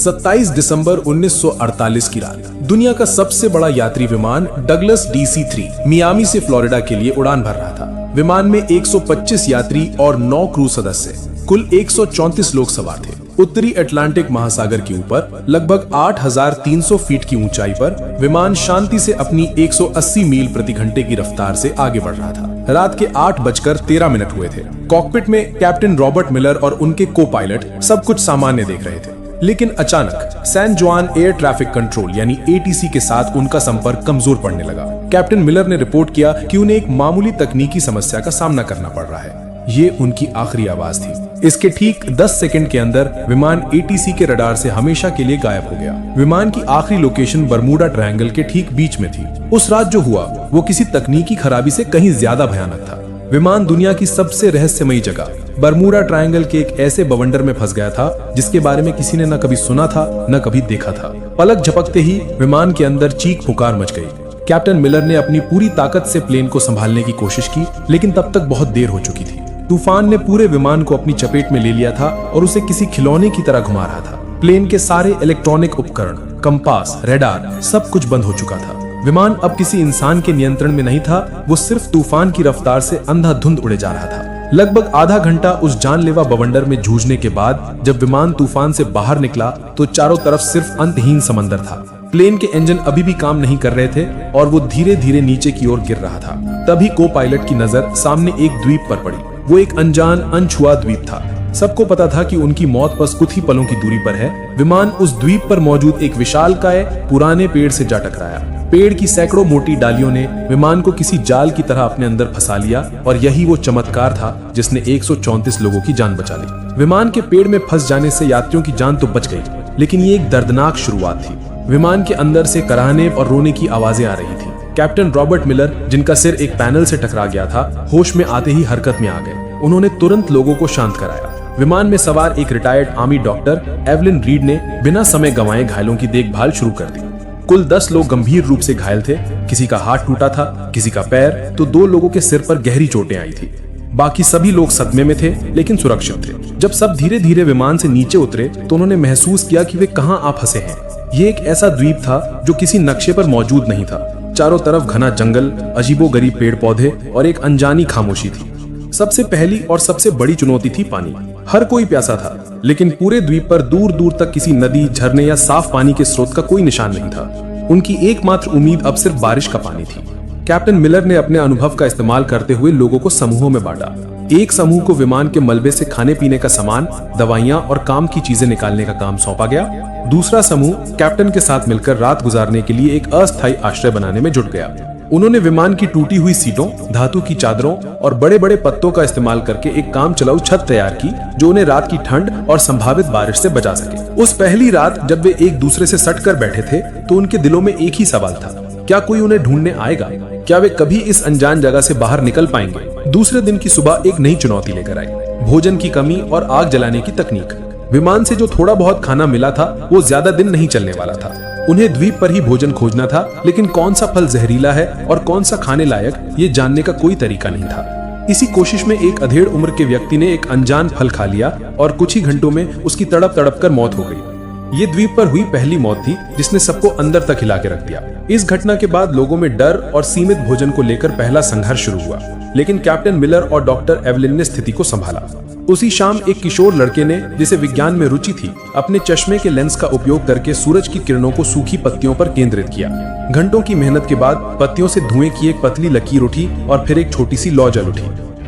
27 दिसंबर 1948 की रात दुनिया का सबसे बड़ा यात्री विमान डगलस DC-3 मियामी से फ्लोरिडा के लिए उड़ान भर रहा था। विमान में 125 यात्री और 9 क्रू सदस्य, कुल 134 लोग सवार थे। उत्तरी अटलांटिक महासागर के ऊपर लगभग 8,300 फीट की ऊंचाई पर विमान शांति से अपनी 180 मील प्रति घंटे की रफ्तार से आगे बढ़ रहा था। रात के 8:13 हुए थे। कॉकपिट में कैप्टन रॉबर्ट मिलर और उनके को पायलट सब कुछ सामान्य देख रहे थे, लेकिन अचानक सैन जुआन एयर ट्रैफिक कंट्रोल यानी ATC के साथ उनका संपर्क कमजोर पड़ने लगा। कैप्टन मिलर ने रिपोर्ट किया कि उन्हें एक मामूली तकनीकी समस्या का सामना करना पड़ रहा है। ये उनकी आखिरी आवाज थी। इसके ठीक 10 सेकंड के अंदर विमान ATC के रडार से हमेशा के लिए गायब हो गया। विमान की आखिरी लोकेशन बरमूडा ट्रायंगल के ठीक बीच में थी। उस रात जो हुआ वो किसी तकनीकी खराबी से कहीं ज्यादा भयानक था। विमान दुनिया की सबसे रहस्यमयी जगह बरमूडा ट्रायंगल के एक ऐसे बवंडर में फंस गया था जिसके बारे में किसी ने न कभी सुना था न कभी देखा था। पलक झपकते ही विमान के अंदर चीख पुकार मच गई। कैप्टन मिलर ने अपनी पूरी ताकत से प्लेन को संभालने की कोशिश की, लेकिन तब तक बहुत देर हो चुकी थी। तूफान ने पूरे विमान को अपनी चपेट में ले लिया था और उसे किसी खिलौने की तरह घुमा रहा था। प्लेन के सारे इलेक्ट्रॉनिक उपकरण, कंपास, रेडार सब कुछ बंद हो चुका था। विमान अब किसी इंसान के नियंत्रण में नहीं था, वो सिर्फ तूफान की रफ्तार से अंधाधुंध उड़े जा रहा था। लगभग आधा घंटा उस जानलेवा बवंडर में जूझने के बाद जब विमान तूफान से बाहर निकला तो चारों तरफ सिर्फ अंतहीन समंदर था। प्लेन के इंजन अभी भी काम नहीं कर रहे थे और वो धीरे धीरे नीचे की ओर गिर रहा था। तभी को पायलट की नजर सामने एक द्वीप पर पड़ी। वो एक अनजान अनछुआ द्वीप था। सबको पता था कि उनकी मौत बस कुछ ही पलों की दूरी पर है। विमान उस द्वीप पर मौजूद एक विशालकाय पुराने पेड़ से जा टकराया। पेड़ की सैकड़ों मोटी डालियों ने विमान को किसी जाल की तरह अपने अंदर फंसा लिया और यही वो चमत्कार था जिसने 134 लोगों की जान बचा ली। विमान के पेड़ में फंस जाने से यात्रियों की जान तो बच गई, लेकिन ये एक दर्दनाक शुरुआत थी। विमान के अंदर से कराहने और रोने की आवाजें आ रही थी। कैप्टन रॉबर्ट मिलर, जिनका सिर एक पैनल से टकरा गया था, होश में आते ही हरकत में आ गए। उन्होंने तुरंत लोगों को शांत कराया। विमान में सवार एक retired army doctor Evelyn read ने बिना समय गंवाए घायलों की देखभाल शुरू कर दी। कुल 10 लोग गंभीर रूप से घायल थे। किसी का हाथ टूटा था, किसी का पैर, तो 2 लोगों के सिर पर गहरी चोटें आई थी। बाकी सभी लोग सदमे में थे, लेकिन सुरक्षित थे। जब सब धीरे धीरे विमान से नीचे उतरे तो उन्होंने महसूस किया कि वे कहां आ फंसे हैं। ये एक ऐसा द्वीप था जो किसी नक्शे पर मौजूद नहीं था। चारों तरफ घना जंगल, अजीबोगरीब पेड़ पौधे और एक अनजानी खामोशी थी। सबसे पहली और सबसे बड़ी चुनौती थी पानी। हर कोई प्यासा था, लेकिन पूरे द्वीप पर दूर दूर तक किसी नदी, झरने या साफ पानी के स्रोत का कोई निशान नहीं था। उनकी एकमात्र उम्मीद अब सिर्फ बारिश का पानी थी। कैप्टन मिलर ने अपने अनुभव का इस्तेमाल करते हुए लोगों को समूहों में बांटा। एक समूह को विमान के मलबे से खाने पीने का सामान, दवाइयां और काम की चीजें निकालने का काम सौंपा गया। दूसरा समूह कैप्टन के साथ मिलकर रात गुजारने के लिए एक अस्थायी आश्रय बनाने में जुट गया। उन्होंने विमान की टूटी हुई सीटों, धातु की चादरों और बड़े बड़े पत्तों का इस्तेमाल करके एक काम चलाऊ छत तैयार की जो उन्हें रात की ठंड और संभावित बारिश से बचा सके। उस पहली रात जब वे एक दूसरे से सटकर बैठे थे तो उनके दिलों में एक ही सवाल था, क्या कोई उन्हें ढूंढने आएगा? क्या वे कभी इस अनजान जगह से बाहर निकल पाएंगे? दूसरे दिन की सुबह एक नई चुनौती लेकर आई, भोजन की कमी और आग जलाने की तकनीक। विमान से जो थोड़ा बहुत खाना मिला था वो ज्यादा दिन नहीं चलने वाला था। उन्हें द्वीप पर ही भोजन खोजना था, लेकिन कौन सा फल जहरीला है और कौन सा खाने लायक ये जानने का कोई तरीका नहीं था। इसी कोशिश में एक अधेड़ उम्र के व्यक्ति ने एक अनजान फल खा लिया और कुछ ही घंटों में उसकी तड़प तड़प कर मौत हो गई। ये द्वीप पर हुई पहली मौत थी जिसने सबको अंदर तक हिला के रख दिया। इस घटना के बाद लोगों में डर और सीमित भोजन को लेकर पहला संघर्ष शुरू हुआ, लेकिन कैप्टन मिलर और डॉक्टर एवलिन ने स्थिति को संभाला। उसी शाम एक किशोर लड़के ने, जिसे विज्ञान में रुचि थी, अपने चश्मे के लेंस का उपयोग करके सूरज की किरणों को सूखी पत्तियों पर केंद्रित किया। घंटों की मेहनत के बाद पत्तियों से धुएं की एक पतली लकीर उठी और फिर एक छोटी सी लौ जल उठी।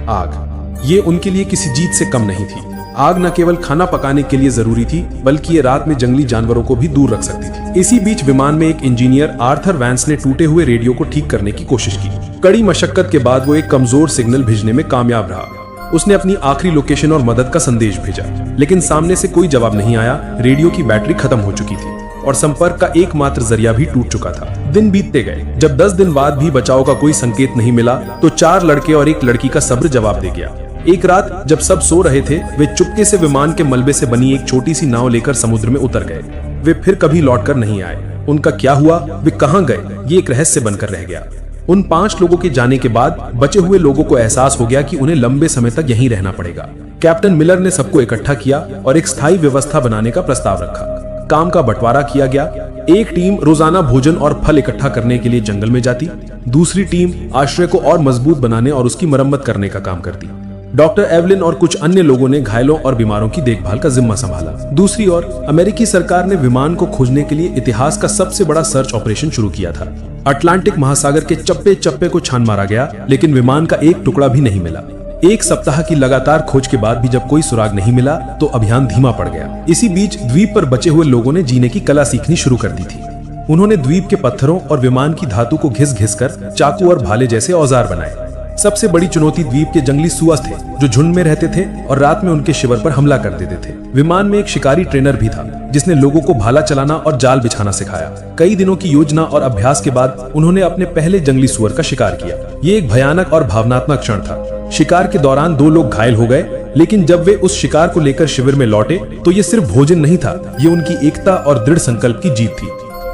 आग। ये उनके लिए किसी जीत से कम नहीं थी। आग न केवल खाना पकाने के लिए जरूरी थी, बल्कि ये रात में जंगली जानवरों को भी दूर रख सकती थी। इसी बीच विमान में एक इंजीनियर आर्थर वैंस ने टूटे हुए रेडियो को ठीक करने की कोशिश की। कड़ी मशक्कत के बाद वो एक कमजोर सिग्नल भेजने में कामयाब रहा। उसने अपनी आखिरी लोकेशन और मदद का संदेश भेजा, लेकिन सामने से कोई जवाब नहीं आया। रेडियो की बैटरी खत्म हो चुकी थी और संपर्क का एकमात्र जरिया भी टूट चुका था। दिन बीतते गए। जब 10 दिन बाद भी बचाव का कोई संकेत नहीं मिला तो 4 लड़के और एक लड़की का सब्र जवाब दे गया। एक रात जब सब सो रहे थे, वे चुपके से विमान के मलबे से बनी एक छोटी सी नाव लेकर समुद्र में उतर गए। वे फिर कभी लौटकर नहीं आए। उनका क्या हुआ, वे कहां गए, ये एक रहस्य बनकर रह गया। उन 5 लोगों के जाने के बाद बचे हुए लोगों को एहसास हो गया कि उन्हें लंबे समय तक यहीं रहना पड़ेगा। कैप्टन मिलर ने सबको इकट्ठा किया और एक स्थायी व्यवस्था बनाने का प्रस्ताव रखा। काम का बंटवारा किया गया। एक टीम रोजाना भोजन और फल इकट्ठा करने के लिए जंगल में जाती, दूसरी टीम आश्रय को और मजबूत बनाने और उसकी मरम्मत करने का काम करती। डॉक्टर एवलिन और कुछ अन्य लोगों ने घायलों और बीमारों की देखभाल का जिम्मा संभाला। दूसरी ओर अमेरिकी सरकार ने विमान को खोजने के लिए इतिहास का सबसे बड़ा सर्च ऑपरेशन शुरू किया था। अटलांटिक महासागर के चप्पे चप्पे को छान मारा गया, लेकिन विमान का एक टुकड़ा भी नहीं मिला। एक सप्ताह की लगातार खोज के बाद भी जब कोई सुराग नहीं मिला तो अभियान धीमा पड़ गया। इसी बीच द्वीप पर बचे हुए लोगों ने जीने की कला सीखनी शुरू कर दी थी। उन्होंने द्वीप के पत्थरों और विमान की धातु को घिस घिस कर चाकू और भाले जैसे औजार बनाए। सबसे बड़ी चुनौती द्वीप के जंगली सुअर थे, जो झुंड में रहते थे और रात में उनके शिविर पर हमला कर देते थे। विमान में एक शिकारी ट्रेनर भी था, जिसने लोगों को भाला चलाना और जाल बिछाना सिखाया। कई दिनों की योजना और अभ्यास के बाद उन्होंने अपने पहले जंगली सुअर का शिकार किया। ये एक भयानक और भावनात्मक क्षण था। शिकार के दौरान 2 लोग घायल हो गए, लेकिन जब वे उस शिकार को लेकर शिविर में लौटे तो ये सिर्फ भोजन नहीं था, ये उनकी एकता और दृढ़ संकल्प की जीत थी।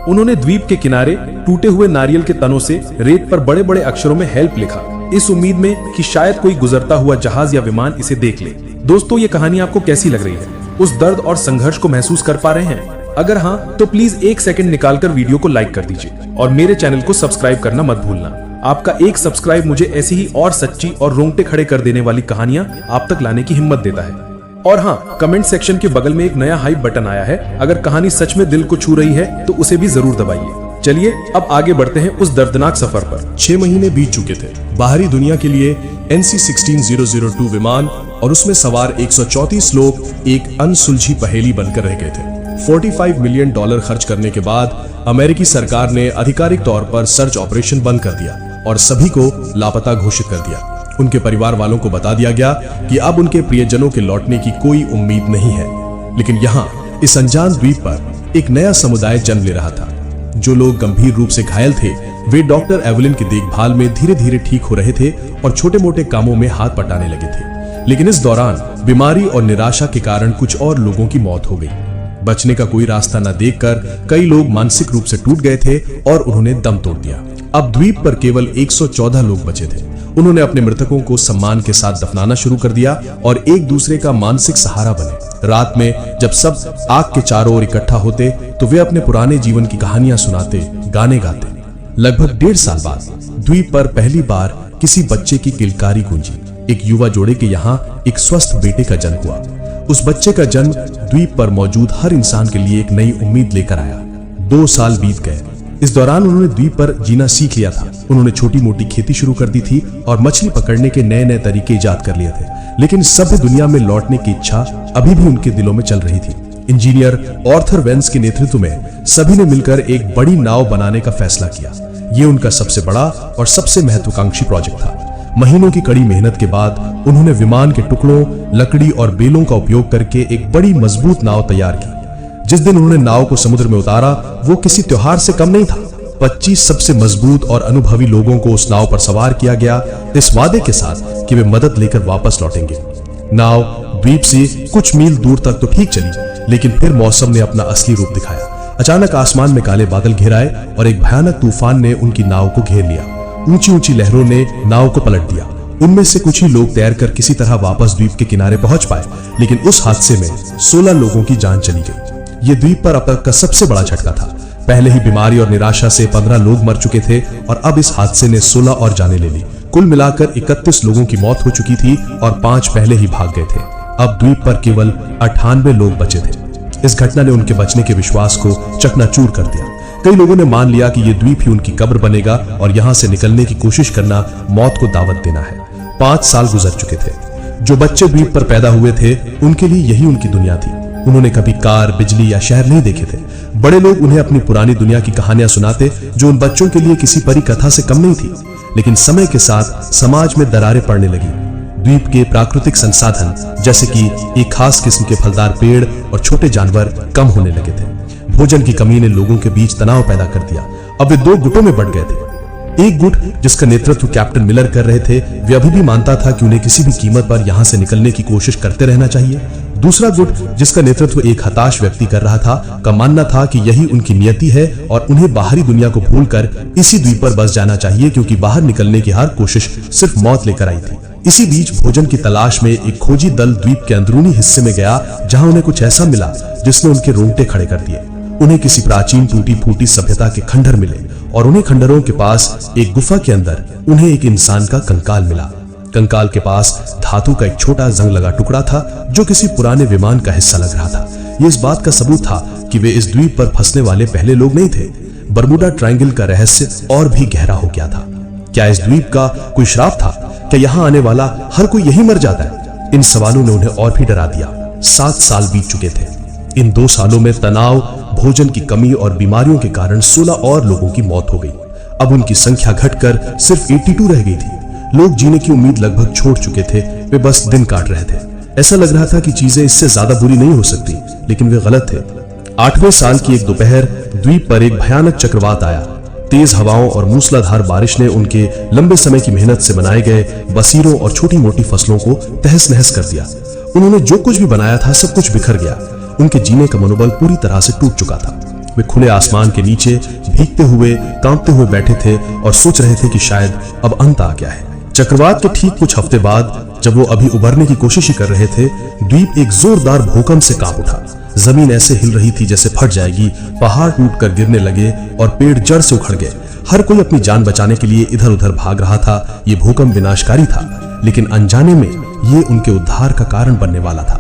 उन्होंने द्वीप के किनारे टूटे हुए नारियल के तनों से रेत पर बड़े बड़े अक्षरों में हेल्प लिखा, इस उम्मीद में कि शायद कोई गुजरता हुआ जहाज या विमान इसे देख ले। दोस्तों, ये कहानी आपको कैसी लग रही है? उस दर्द और संघर्ष को महसूस कर पा रहे हैं? अगर हाँ, तो प्लीज 1 सेकंड निकालकर वीडियो को लाइक कर दीजिए और मेरे चैनल को सब्सक्राइब करना मत भूलना। आपका एक सब्सक्राइब मुझे ऐसी ही और सच्ची और रोंगटे खड़े कर देने वाली कहानियां आप तक लाने की हिम्मत देता है। और हाँ, कमेंट सेक्शन के बगल में एक नया हाइप बटन आया है। अगर कहानी सच में दिल को छू रही है तो उसे भी जरूर दबाइए। चलिए अब आगे बढ़ते हैं उस दर्दनाक सफर पर। 6 महीने बीत चुके थे। बाहरी दुनिया के लिए NC-16002 विमान और उसमें सवार 134 लोग एक अनसुलझी पहेली बनकर रह गए थे। $45 मिलियन खर्च करने के बाद अमेरिकी सरकार ने आधिकारिक तौर पर सर्च ऑपरेशन बंद कर दिया और सभी को लापता घोषित कर दिया। उनके परिवार वालों को बता दिया गया कि अब उनके प्रियजनों के लौटने की कोई उम्मीद नहीं है। लेकिन यहाँ इस अनजान द्वीप पर एक नया समुदाय जन्म ले रहा था। जो लोग गंभीर रूप से घायल थे वे डॉक्टर एवलिन की देखभाल में धीरे धीरे ठीक हो रहे थे और छोटे मोटे कामों में हाथ बटाने लगे थे। लेकिन इस दौरान बीमारी और निराशा के कारण कुछ और लोगों की मौत हो गई। बचने का कोई रास्ता न देखकर कई लोग मानसिक रूप से टूट गए थे और उन्होंने दम तोड़ दिया। अब द्वीप पर केवल 114 लोग बचे थे। उन्होंने अपने मृतकों को सम्मान के साथ दफनाना शुरू कर दिया और एक दूसरे का मानसिक सहारा बने। रात में जब सब आग के चारों ओर इकट्ठा होते तो वे अपने पुराने जीवन की कहानियां सुनाते, गाने गाते। लगभग 1.5 साल बाद द्वीप पर पहली बार किसी बच्चे की किलकारी गूंजी। एक युवा जोड़े के यहाँ एक स्वस्थ बेटे का जन्म हुआ। उस बच्चे का जन्म द्वीप पर मौजूद हर इंसान के लिए एक नई उम्मीद लेकर आया। 2 साल बीत गए। इस दौरान उन्होंने द्वीप पर जीना सीख लिया था। उन्होंने छोटी मोटी खेती शुरू कर दी थी और मछली पकड़ने के नए नए तरीके इजाद कर लिए थे। लेकिन सभ्य दुनिया में लौटने की इच्छा अभी भी उनके दिलों में चल रही थी। इंजीनियर आर्थर वेंस के नेतृत्व में सभी ने मिलकर एक बड़ी नाव बनाने का फैसला किया। ये उनका सबसे बड़ा और सबसे महत्वाकांक्षी प्रोजेक्ट था। महीनों की कड़ी मेहनत के बाद उन्होंने विमान के टुकड़ों, लकड़ी और बेलों का उपयोग करके एक बड़ी मजबूत नाव तैयार की। जिस दिन उन्होंने नाव को समुद्र में उतारा वो किसी त्योहार से कम नहीं था। 25 सबसे मजबूत और अनुभवी लोगों को उस नाव पर सवार किया गया, इस वादे के साथ कि वे मदद लेकर वापस लौटेंगे। नाव द्वीप से कुछ मील दूर तक तो ठीक चली, लेकिन फिर मौसम ने अपना असली रूप दिखाया। अचानक आसमान में काले बादल घिर आए और एक भयानक तूफान ने उनकी नाव को घेर लिया। ऊंची ऊंची लहरों ने नाव को पलट दिया। उनमें से कुछ ही लोग तैरकर किसी तरह वापस द्वीप के किनारे पहुंच पाए, लेकिन उस हादसे में 16 लोगों की जान चली गई। ये द्वीप पर अब तक का सबसे बड़ा झटका था। पहले ही बीमारी और निराशा से 15 लोग मर चुके थे और अब इस हादसे ने 16 और जानें ले ली। कुल मिलाकर 31 लोगों की मौत हो चुकी थी और 5 पहले ही भाग गए थे। अब द्वीप पर केवल 98 लोग बचे थे। इस घटना ने उनके बचने के विश्वास को चकनाचूर कर दिया। कई लोगों ने मान लिया कि ये द्वीप ही उनकी कब्र बनेगा और यहाँ से निकलने की कोशिश करना मौत को दावत देना है। 5 साल गुजर चुके थे। जो बच्चे द्वीप पर पैदा हुए थे उनके लिए यही उनकी दुनिया थी। उन्होंने कभी कार, बिजली या शहर नहीं देखे थे। बड़े लोग उन्हें अपनी पुरानी दुनिया की कहानियां सुनाते जो उन बच्चों के लिए किसी परी कथा से कम नहीं थी। लेकिन समय के साथ समाज में दरारें पड़ने लगी। द्वीप के प्राकृतिक संसाधन जैसे कि एक खास किस्म के फलदार पेड़ और छोटे जानवर कम होने लगे थे। भोजन की कमी ने लोगों के बीच तनाव पैदा कर दिया। अब वे 2 गुटों में बढ़ गए थे। एक गुट जिसका नेतृत्व कैप्टन मिलर कर रहे थे, वे अभी भी मानता था कि उन्हें किसी भी कीमत पर यहां से निकलने की कोशिश करते रहना चाहिए। दूसरा गुट जिसका नेतृत्व एक हताश व्यक्ति कर रहा था, का मानना था कि यही उनकी नियति है और उन्हें बाहरी दुनिया को भूलकर इसी द्वीप पर बस जाना चाहिए, क्योंकि बाहर निकलने की हर कोशिश सिर्फ मौत लेकर आई थी। इसी बीच भोजन की तलाश में एक खोजी दल द्वीप के अंदरूनी हिस्से में गया, जहां उन्हें कुछ ऐसा मिला जिसने उनके रोंगटे खड़े कर दिए। उन्हें किसी प्राचीन टूटी फूटी सभ्यता के खंडहर मिले और उन्हीं खंडहरों के पास एक गुफा के अंदर उन्हें एक इंसान का कंकाल मिला। कंकाल के पास धातु का एक छोटा जंग लगा टुकड़ा था जो किसी पुराने विमान का हिस्सा लग रहा था। ये इस बात का सबूत था कि वे इस द्वीप पर फंसने वाले पहले लोग नहीं थे। बरमूडा ट्रायंगल का रहस्य और भी गहरा हो गया था। क्या इस द्वीप का कोई श्राप था? क्या यहाँ आने वाला हर कोई यही मर जाता है? इन सवालों ने उन्हें और भी डरा दिया। 7 साल बीत चुके थे। इन 2 सालों में तनाव, भोजन की कमी और बीमारियों के कारण 16 और लोगों की मौत हो गई। अब उनकी संख्या घटकर सिर्फ 82 रह गई थी। लोग जीने की उम्मीद लगभग छोड़ चुके थे, वे बस दिन काट रहे थे। ऐसा लग रहा था कि चीजें इससे ज्यादा बुरी नहीं हो सकती, लेकिन वे गलत थे। 8वें साल की एक दोपहर द्वीप पर एक भयानक चक्रवात आया। तेज हवाओं और मूसलाधार बारिश ने उनके लंबे समय की मेहनत से बनाए गए बसीरों और छोटी मोटी फसलों को तहस नहस कर दिया। उन्होंने जो कुछ भी बनाया था सब कुछ बिखर गया। उनके जीने का मनोबल पूरी तरह से टूट चुका था। वे खुले आसमान के नीचे भीगते हुए, कांपते हुए बैठे थे और सोच रहे थे कि शायद अब अंत आ गया है। चक्रवात के ठीक कुछ हफ्ते बाद, जब वो अभी उबरने की कोशिश ही कर रहे थे, द्वीप एक जोरदार भूकंप से कांप उठा। जमीन ऐसे हिल रही थी जैसे फट जाएगी। पहाड़ टूटकर गिरने लगे और पेड़ जड़ से उखड़ गए। हर कोई अपनी जान बचाने के लिए इधर उधर भाग रहा था। ये भूकंप विनाशकारी था, लेकिन अनजाने में ये उनके उद्धार का कारण बनने वाला था।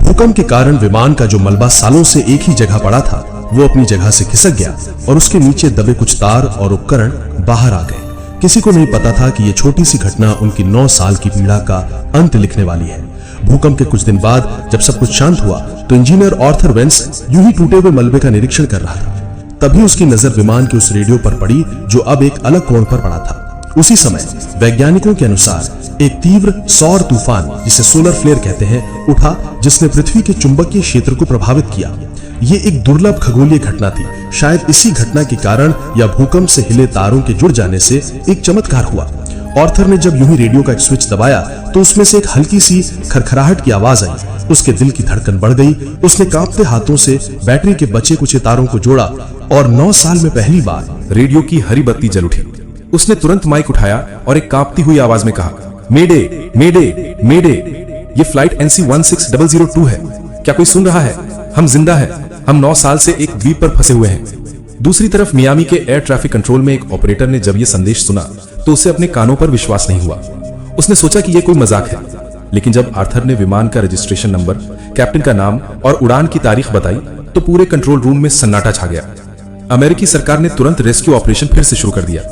भूकंप के कारण विमान का जो मलबा सालों से एक ही जगह पड़ा था, वो अपनी जगह से खिसक गया और उसके नीचे दबे कुछ तार और उपकरण बाहर आ गए। किसी को नहीं पता था कि यह छोटी सी घटना उनकी 9 साल की पीड़ा का अंत लिखने वाली है। भूकंप के कुछ दिन बाद जब सब कुछ शांत हुआ तो इंजीनियर आर्थर वेंस यूं ही टूटे हुए मलबे का निरीक्षण कर रहा था। तभी उसकी नजर विमान के उस रेडियो पर पड़ी जो अब एक अलग कोण पर पड़ा था। उसी समय वैज्ञानिकों के अनुसार एक तीव्र सौर तूफान, जिसे सोलर फ्लेयर कहते हैं, उठा, जिसने पृथ्वी के चुंबकीय क्षेत्र को प्रभावित किया। ये एक दुर्लभ खगोलीय घटना थी। शायद इसी घटना के कारण या भूकंप से हिले तारों के जुड़ जाने से एक चमत्कार हुआ। आर्थर ने जब यूं ही रेडियो का एक स्विच दबाया तो उसमें से एक हल्की सी खरखराहट की आवाज आई। उसके दिल की धड़कन बढ़ गई। उसने कांपते हाथों से बैटरी के बचे कुछ तारों को जोड़ा और 9 साल में पहली बार रेडियो की हरी बत्ती जल उठी। उसने तुरंत माइक उठाया और एक कांपती हुई आवाज में कहा, मेडे मेडे मेडे, ये फ्लाइट NC-16002 है। क्या कोई सुन रहा है? हम जिंदा हैं। हम 9 साल से एक द्वीप पर फंसे हुए हैं। दूसरी तरफ मियामी के एयर ट्रैफिक कंट्रोल में एक ऑपरेटर ने जब ये संदेश सुना तो उसे अपने कानों पर विश्वास नहीं हुआ। उसने सोचा कि ये कोई मजाक है, लेकिन जब आर्थर ने विमान का रजिस्ट्रेशन नंबर, कैप्टन का नाम और उड़ान की तारीख बताई तो पूरे कंट्रोल रूम में सन्नाटा छा गया। अमेरिकी सरकार ने तुरंत रेस्क्यू ऑपरेशन फिर से शुरू कर दिया।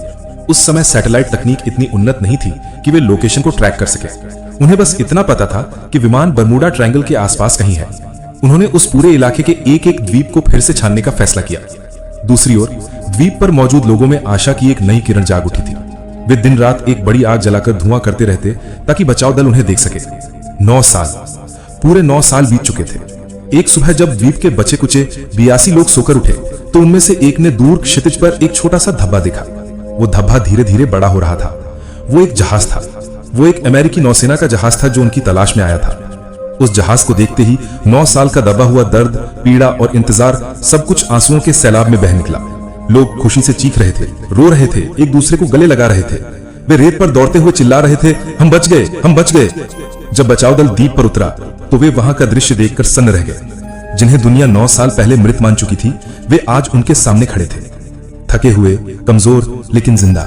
उस समय सैटेलाइट तकनीक इतनी उन्नत नहीं थी कि वे लोकेशन को ट्रैक कर सके। उन्हें बस इतना पता था कि विमान बरमूडा ट्रायंगल के आसपास कहीं है। उन्होंने उस पूरे इलाके के एक एक द्वीप को फिर से छानने का फैसला किया। दूसरी ओर द्वीप पर मौजूद लोगों में आशा की एक नई किरण जाग उठी थी। वे दिन रात एक बड़ी आग जलाकर धुआं करते रहते ताकि बचाव दल उन्हें देख सके। 9 साल, पूरे 9 साल बीत चुके थे। एक सुबह जब द्वीप के बचे कुचे 82 लोग सोकर उठे तो उनमें से एक ने दूर क्षितिज पर एक छोटा सा धब्बा देखा। वो धब्बा धीरे धीरे बड़ा हो रहा था। वो एक जहाज था। वो एक अमेरिकी नौसेना का जहाज था जो उनकी तलाश में आया था। उस जहाज को देखते ही 9 साल का दबा हुआ दर्द, पीड़ा और इंतजार सब कुछ आंसुओं के सैलाब में बह निकला। लोग खुशी से चीख रहे थे, रो रहे थे, एक दूसरे को गले लगा रहे थे। वे रेत पर दौड़ते हुए चिल्ला रहे थे, हम बच गए, हम बच गए। जब बचाव दल द्वीप पर उतरा तो वे वहां का दृश्य देखकर सन्न रह गए। जिन्हें दुनिया 9 साल पहले मृत मान चुकी थी, वे आज उनके सामने खड़े थे, थके हुए, कमजोर लेकिन जिंदा।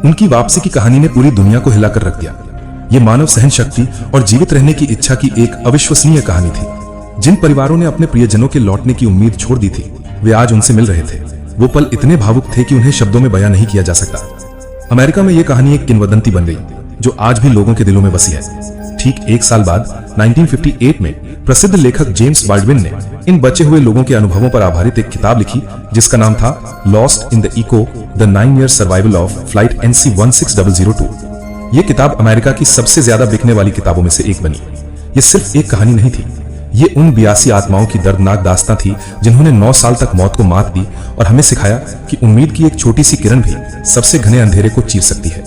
उनकी वापसी की कहानी ने पूरी दुनिया को हिलाकर रख दिया। ये मानव सहन शक्ति और जीवित रहने की इच्छा की एक अविश्वसनीय कहानी थी। जिन परिवारों ने अपने प्रियजनों के लौटने की उम्मीद छोड़ दी थी, वे आज उनसे मिल रहे थे। वो पल इतने भावुक थे कि उन्हें शब्दों में बयां नहीं किया जा सकता। अमेरिका में यह कहानी एक किंवदंती बन गई जो आज भी लोगों के दिलों में बसी है। ठीक 1 साल बाद 1958 में प्रसिद्ध लेखक जेम्स बाल्डविन ने इन बचे हुए लोगों के अनुभवों पर आधारित एक किताब लिखी जिसका नाम था lost in the echo, the 9 year survival of flight NC-16002। यह किताब अमेरिका की सबसे ज्यादा बिकने वाली किताबों में से एक बनी। यह सिर्फ एक कहानी नहीं थी, ये उन 82 आत्माओं की दर्दनाक दास्तां थी जिन्होंने 9 साल तक मौत को मात दी और हमें सिखाया कि उम्मीद की एक छोटी सी किरण भी सबसे घने अंधेरे को चीर सकती है।